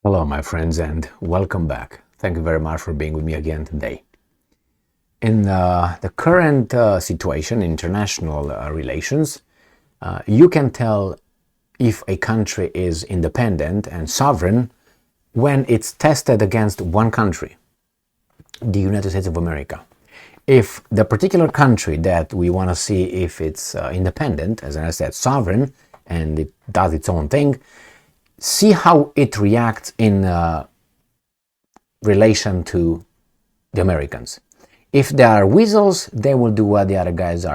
Hello, my friends, and welcome back. Thank you very much for being with me again today. In the current situation, international relations, you can tell if a country is independent and sovereign when it's tested against one country, the United States of America. If the particular country that we want to see if it's independent, as I said, sovereign, and it does its own thing, see how it reacts in relation to the Americans. If there are weasels, they will do what the Americans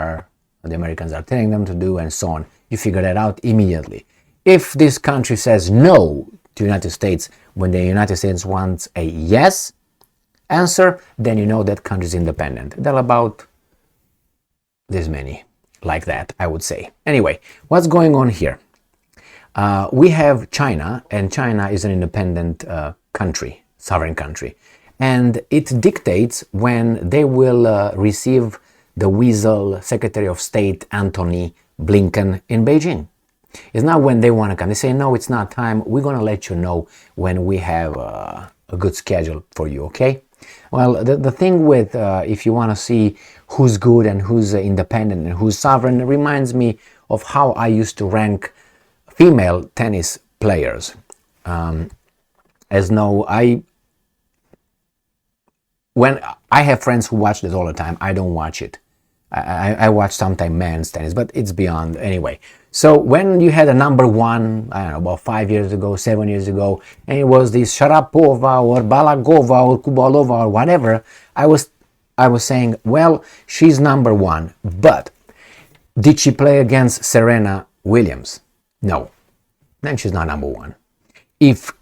are telling them to do, and so on. You figure that out immediately. If this country says no to the United States when the United States wants a yes answer, then you know that country is independent. There are about this many like that, I would say. Anyway, what's going on here? We have China, and China is an independent country, sovereign country, and it dictates when they will receive the weasel Secretary of State Antony Blinken in Beijing. It's not when they want to come. They say, no, it's not time. We're going to let you know when we have a good schedule for you, okay? Well, the thing with, if you want to see who's good and who's independent and who's sovereign, it reminds me of how I used to rank female tennis players. When I have friends who watch this all the time, I don't watch it. I watch sometimes men's tennis, but it's beyond anyway. So when you had a number one, I don't know, about 5 years ago, 7 years ago, and it was this Sharapova or Balagova or Kubalova or whatever, I was saying, well, she's number one, but did she play against Serena Williams? No, then she's not number one. If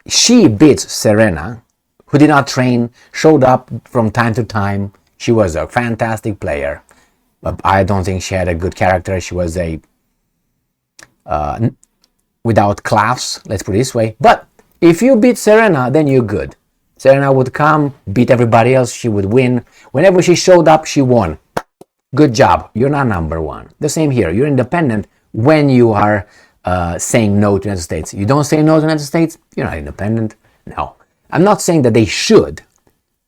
she beats Serena, who did not train, showed up from time to time, she was a fantastic player, but I don't think she had a good character. She was without class, let's put it this way. But if you beat Serena, then you're good. Serena would come, beat everybody else, she would win. Whenever she showed up, she won. Good job, you're not number one. The same here, you're independent when you are saying no to the United States. You don't say no to the United States, you're not independent. No. I'm not saying that they should.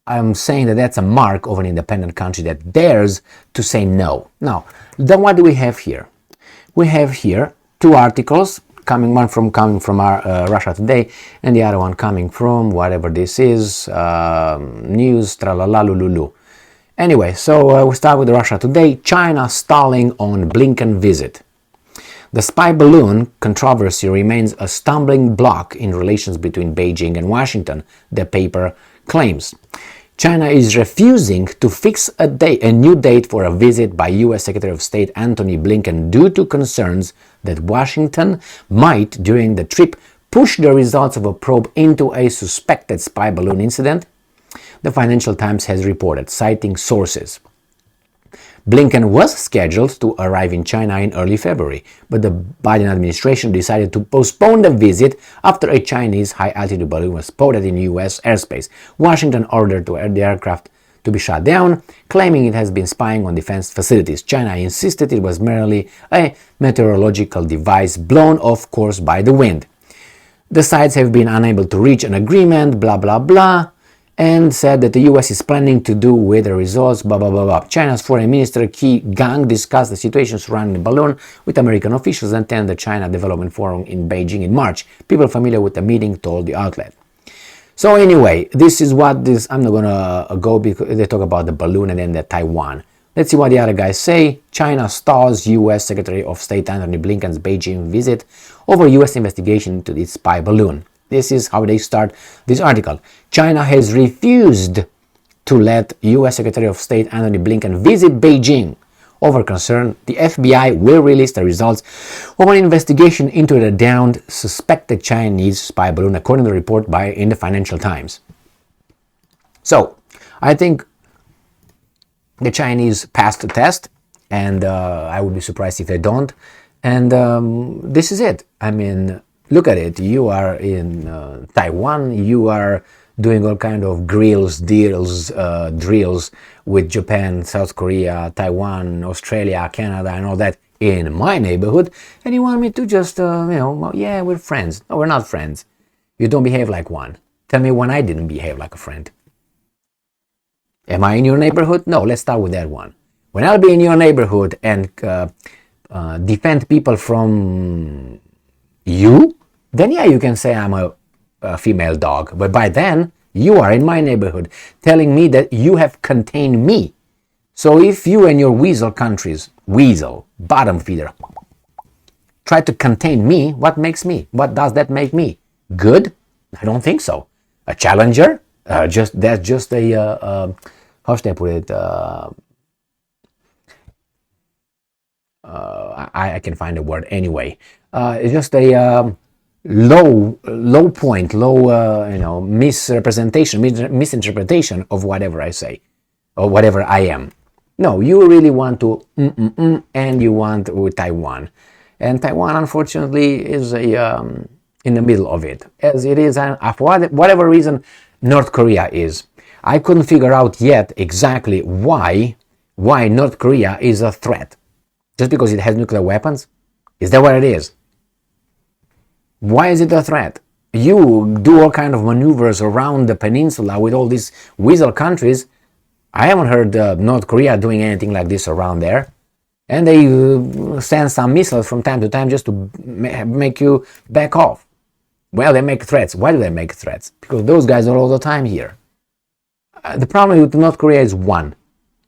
I'm saying that that's a mark of an independent country that dares to say no. Now, then what do we have here? We have here two articles, one coming from our Russia Today, and the other one coming from whatever this is, news, tralala, lululu. Anyway, so we start with Russia Today. China stalling on Blinken visit. The spy balloon controversy remains a stumbling block in relations between Beijing and Washington, the paper claims. China is refusing to fix a new date for a visit by US Secretary of State Antony Blinken due to concerns that Washington might, during the trip, push the results of a probe into a suspected spy balloon incident, the Financial Times has reported, citing sources. Blinken was scheduled to arrive in China in early February, but the Biden administration decided to postpone the visit after a Chinese high-altitude balloon was spotted in U.S. airspace. Washington ordered the aircraft to be shot down, claiming it has been spying on defense facilities. China insisted it was merely a meteorological device blown off course by the wind. The sides have been unable to reach an agreement, blah, blah, blah, and said that the U.S. is planning to do with the results, blah, blah, blah, blah. China's foreign minister Qi Gang discussed the situation surrounding the balloon with American officials and attended the China Development Forum in Beijing in March. People familiar with the meeting told the outlet. So anyway, this is what this, I'm not going to go because they talk about the balloon and then the Taiwan. Let's see what the other guys say. China stalls U.S. Secretary of State Antony Blinken's Beijing visit over U.S. investigation into its spy balloon. This is how they start this article. China has refused to let U.S. Secretary of State Antony Blinken visit Beijing. Over concern, the FBI will release the results of an investigation into the downed suspected Chinese spy balloon, according to the report in the Financial Times. So, I think the Chinese passed the test, and I would be surprised if they don't. And this is it. I mean, look at it. You are in Taiwan. You are doing all kind of drills with Japan, South Korea, Taiwan, Australia, Canada, and all that in my neighborhood. And you want me to just, yeah, we're friends. No, we're not friends. You don't behave like one. Tell me when I didn't behave like a friend. Am I in your neighborhood? No, let's start with that one. When I'll be in your neighborhood and defend people from you, then yeah, you can say I'm a female dog. But by then, you are in my neighborhood, telling me that you have contained me. So if you and your weasel countries, weasel, bottom feeder, try to contain me, what makes me? What does that make me? Good? I don't think so. A challenger? That's just a, how should I put it? I can find a word anyway. It's just a low point, misinterpretation of whatever I say or whatever I am. No, you really want to and you want with Taiwan, and Taiwan unfortunately is in the middle of it, as it is for whatever reason North Korea is. I couldn't figure out yet exactly why North Korea is a threat. Just because it has nuclear weapons? Is that what it is? Why is it a threat? You do all kind of maneuvers around the peninsula with all these weasel countries. I haven't heard North Korea doing anything like this around there. And they send some missiles from time to time just to make you back off. Well, they make threats. Why do they make threats? Because those guys are all the time here. The problem with North Korea is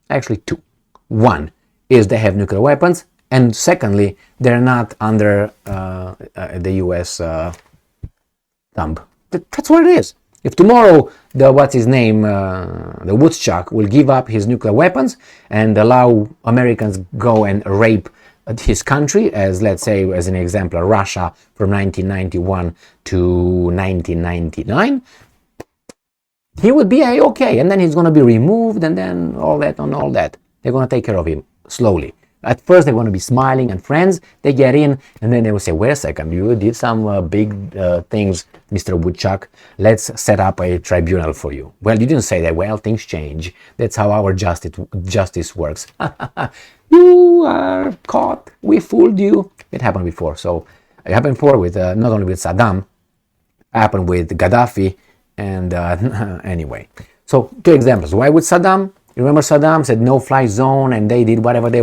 actually two. One is they have nuclear weapons, and secondly, they're not under the US thumb. That's what it is. If tomorrow the Woodchuck will give up his nuclear weapons and allow Americans go and rape his country, as let's say as an example Russia from 1991 to 1999, he would be okay, and then he's going to be removed, and then all that. They're going to take care of him slowly. At first, they're going to be smiling and friends. They get in, and then they will say, wait a second, you did some big things, Mr. Woodchuck. Let's set up a tribunal for you. Well, you didn't say that. Well, things change. That's how our justice works. You are caught. We fooled you. It happened before. So it happened before with not only with Saddam, it happened with Gaddafi, and anyway. So 2 examples. Why with Saddam? You remember Saddam said no-fly zone, and they did whatever they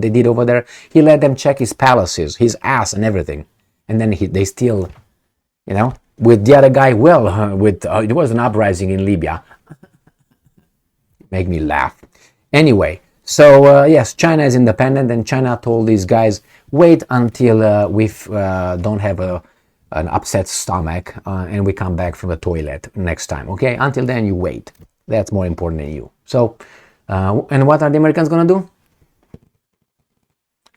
did over there. He let them check his palaces, his ass, and everything, and then they still, with the other guy. Well, it was an uprising in Libya. Make me laugh. Anyway, so yes, China is independent, and China told these guys, wait until we don't have an upset stomach and we come back from the toilet next time. Okay, until then you wait. That's more important than you. So, and what are the Americans going to do?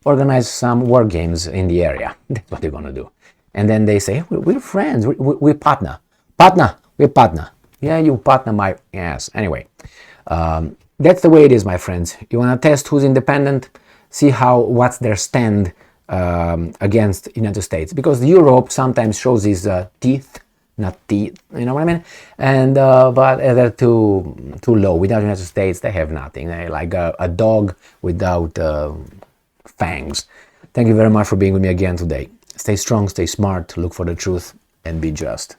Organize some war games in the area. That's what they're going to do. And then they say, we're friends, we're partner. We're partner. Yeah, you partner my ass. Anyway, that's the way it is, my friends. You want to test who's independent? See what's their stand against United States. Because Europe sometimes shows his teeth. Not teeth, you know what I mean? And but they're too low. Without United States, they have nothing. They're like a dog without fangs. Thank you very much for being with me again today. Stay strong, stay smart, look for the truth, and be just.